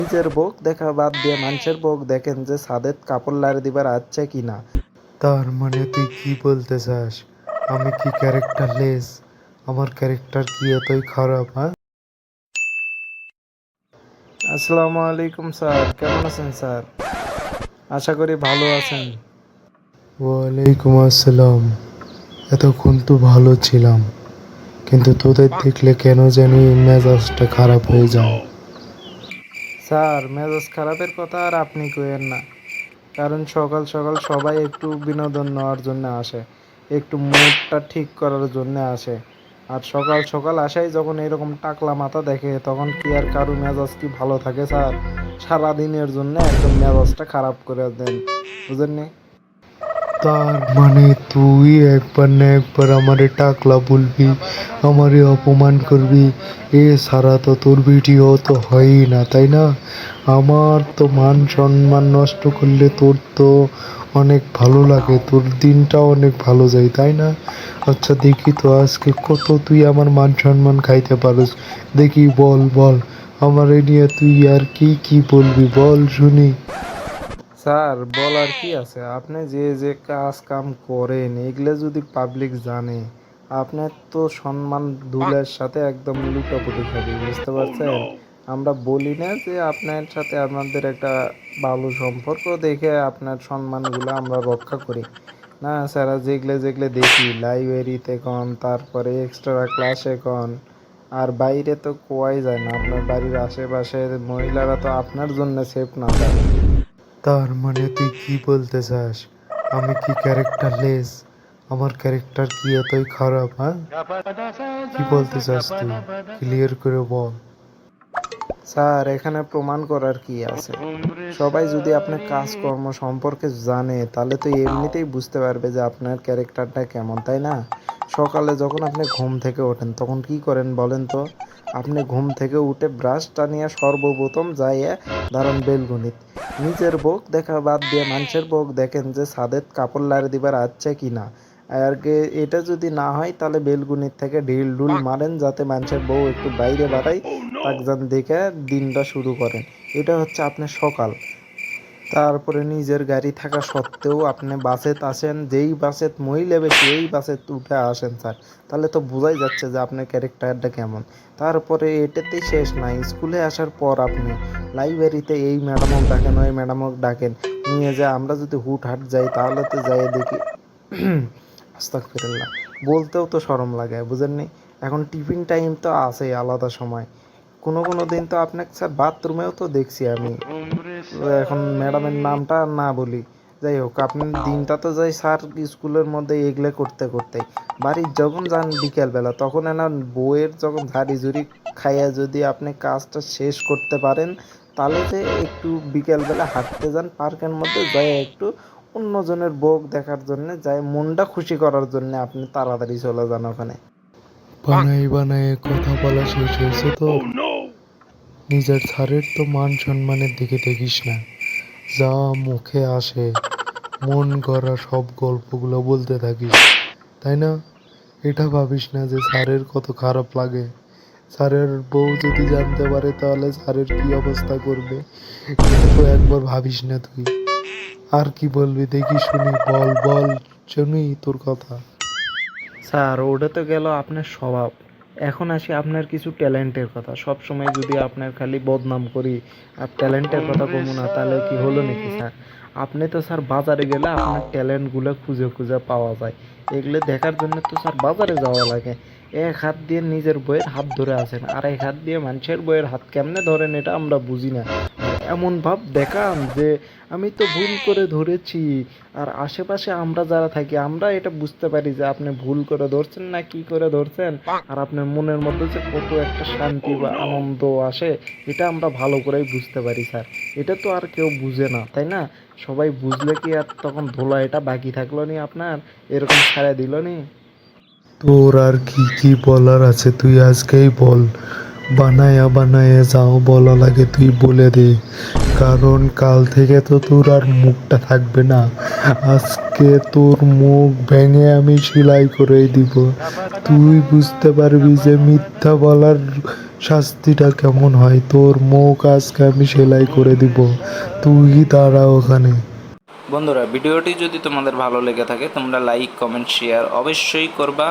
নিজের বউক দেখা বাদ দিয়ে মানুষের বউক দেখেন যে ছাদের কাপড় লাড়ে দিবার আছে কিনা। তার মানে তুই কি বলতে চাস? আমি কি ক্যারেক্টারলেস? আমার ক্যারেক্টার কি এতই খারাপ? হ্যাঁ, আসসালামু আলাইকুম স্যার, কেমন আছেন স্যার? আশা করি ভালো আছেন। ওয়ালাইকুম আসসালাম। এতক্ষণ তো ভালো ছিলাম, কিন্তু তোদের দেখলে কেন জানি মেজাজটা খারাপ হয়ে যায়। স্যার, মেজাজ খারাপের কথা আর আপনি কইেন না। কারণ সকাল সকাল সবাই একটু বিনোদন নেওয়ার জন্য আসে, একটু মুডটা ঠিক করার জন্য আসে। আর সকাল সকাল আসাই যখন এরকম টাকলা মাথা দেখে, তখন কি আর কারো মেজাজ কি ভালো থাকে স্যার? সারাদিনের জন্য একদম মেজাজটা খারাপ করে দেন, বুঝেননি? তার মানে তুই একবার না একবার আমারে টাকলা বলবি, আমারে অপমান করবি। এ সারা তো তোর ভিডিও তো হয়ই না, তাই না? আমার তো মান সম্মান নষ্ট করলে তোর তো অনেক ভালো লাগে, তোর দিনটা অনেক ভালো যায়, তাই না? আচ্ছা দেখি তো আজকে কত তুই আমার মান সম্মান খাইতে পারস। দেখি বল বল, আমারে নিয়ে তুই আর কি কি বলবি বল শুনি। স্যার, বলার কি আছে? আপনি যে যে কাজ কাম করেন এগুলো যদি পাবলিক জানে, আপনার তো সম্মান ধুলার সাথে একদম লুটাপুটি খাবি, বুঝতে পারছেন? আমরা বলি না যে আপনার সাথে আমাদের একটা ভালো সম্পর্ক দেখে আপনার সম্মানগুলো আমরা রক্ষা করি। না স্যার, যেগুলো যেগুলো দেখি লাইব্রেরিতে কন, তারপরে এক্সট্রা ক্লাসে কন, আর বাইরে তো কোয়াই যায় না। আপনার বাড়ির আশেপাশের মহিলারা তো আপনার জন্য সেফ না স্যার। তার মানে তুই কি বলতে চাস? আমি কি ক্যারেক্টারলেস? আমার ক্যারেক্টার কি এতই খারাপ? হ্যাঁ, কি বলতে চাস তুই? ক্লিয়ার করে বল। স্যার, এখানে প্রমাণ করার কি আছে? সবাই যদি আপনার কাজকর্ম সম্পর্কে জানে, তাহলে তো এমনিতেই বুঝতে পারবে যে আপনার ক্যারেক্টারটা কেমন, তাই না? সকালে যখন আপনি ঘুম থেকে ওঠেন তখন কি করেন বলেন তো? আপনি ঘুম থেকে উঠে ব্রাশটা নিয়ে সর্বপ্রথম যাইয়ে দাঁড়ান বেলগুনিত। নিজের বউক দেখা বাদ দিয়ে মানুষের বউক দেখেন যে ছাদের কাপড় লাড়ে দিবার আছে কিনা। আর এটা যদি না হয় তাহলে বেলগুনির থেকে ঢিল ঢুল মারেন, যাতে মানুষের বউ একটু বাইরে বাড়ায়, তাকজান দেখে দিনটা শুরু করেন। এটা হচ্ছে আপনার সকাল। তারপরে নিজের গাড়ি থাকা সত্ত্বেও আপনি বাসেত আসেন, যেই বাসেত মহিলা বেশি এই বাসেত উঠে আসেন স্যার। তাহলে তো বোঝাই যাচ্ছে যে আপনার ক্যারেক্টারটা কেমন। তারপরে এটাতেই শেষ নাই, স্কুলে আসার পর আপনি লাইব্রেরিতে এই ম্যাডামক ডাকেন, ওই ম্যাডামক ডাকেন, নিয়ে যায় আমরা যদি হুটহাট যাই তাহলে তো যাই দেখি আস্তাগফিরুল্লাহ, বলতেও তো শরম লাগে, বুঝেননি? এখন টিফিন টাইম তো আছেই আলাদা সময়। কোনো কোনো দিন তো আপনাকে স্যার বাথরুমেও তো দেখছি আমি। এখন ম্যাডামের নামটা আর না বলি, যাই হোক আপনার দিনটা তো যাই স্যার স্কুলের মধ্যে এগুলো করতে করতে। বাড়ির যখন যান বিকেলবেলা, তখন না বইয়ের যখন ঝাড়ি ঝুড়ি খাইয়া যদি আপনি কাজটা শেষ করতে পারেন, তাহলে যে একটু বিকেলবেলা হাঁটতে যান পার্কের মধ্যে, যাই একটু অন্যজনের বউক দেখার জন্য, যাই মনটা খুশি করার জন্য আপনি তাড়াতাড়ি চলে যান ওখানে। বানাই বানাই কথা বলা শেষ হয়েছে তো? নিজের স্যারের তো মান সম্মানের দিকে দেখিস না, যা মুখে আসে মন গড়া সব গল্পগুলো বলতে থাকিস, তাই না? এটা ভাবিস না যে স্যারের কত খারাপ লাগে? স্যারের বউ যদি জানতে পারে তাহলে স্যারের কি অবস্থা করবে? এটা তো একবার ভাবিস না তুই। আর কি বলবি দেখি শুনি, বল বল, শুনি তোর কথা। স্যার, ওটা তো গেল আপনার স্বভাব। এখন আসি আপনার কিছু ট্যালেন্টের কথা। সব সময় যদি আপনার খালি বদনাম করি আর ট্যালেন্টের কথা কমু না, তাহলে কি হলো নাকি স্যার? আপনি তো স্যার বাজারে গেলে আপনার ট্যালেন্টগুলো খুঁজে খুঁজে পাওয়া যায়। এগুলো দেখার জন্য তো স্যার বাজারে যাওয়া লাগে। এক হাত দিয়ে নিজের বইয়ের হাত ধরে আছেন, আর এক হাত দিয়ে মানুষের বইয়ের হাত কেমনে ধরেন এটা আমরা বুঝি না। আর এমন ভাব দেখান যে আমি তো ভুল করে ধরেছি, আর আশেপাশে আমরা যারা থাকি আমরা এটা বুঝতে পারি যে আপনি ভুল করে ধরছেন না কি করে ধরছেন। আর আপনার মনের মধ্যে যে কত একটা শান্তি বা আনন্দ আসে, এটা আমরা ভালো করেই বুঝতে পারি স্যার। এটা তো আর কেউ বুঝে না, তাই না? সবাই বুঝলে কি আর তখন ধোলা এটা বাকি থাকলো নি আপনার, এরকম ছাড়া দিল নি? তোর আর কি কি বলার আছে তুই আজকেই বল। বানায়া বানায়া যাও বলা লাগে তুই বলে দে, কারণ কাল থেকে তো তোর আর মুখটা থাকবে না। আজকে তোর মুখ ভেঙে আমি সেলাই করে দিব, তুই বুঝতে পারবি যে মিথ্যা বলার শাস্তিটা কেমন হয়। তোর মুখ আজকে আমি সেলাই করে দিব, তুই দাঁড়া ওখানে। বন্ধুরা, ভিডিওটি যদি তোমাদের ভালো লেগে থাকে তোমরা লাইক কমেন্ট শেয়ার অবশ্যই করবা।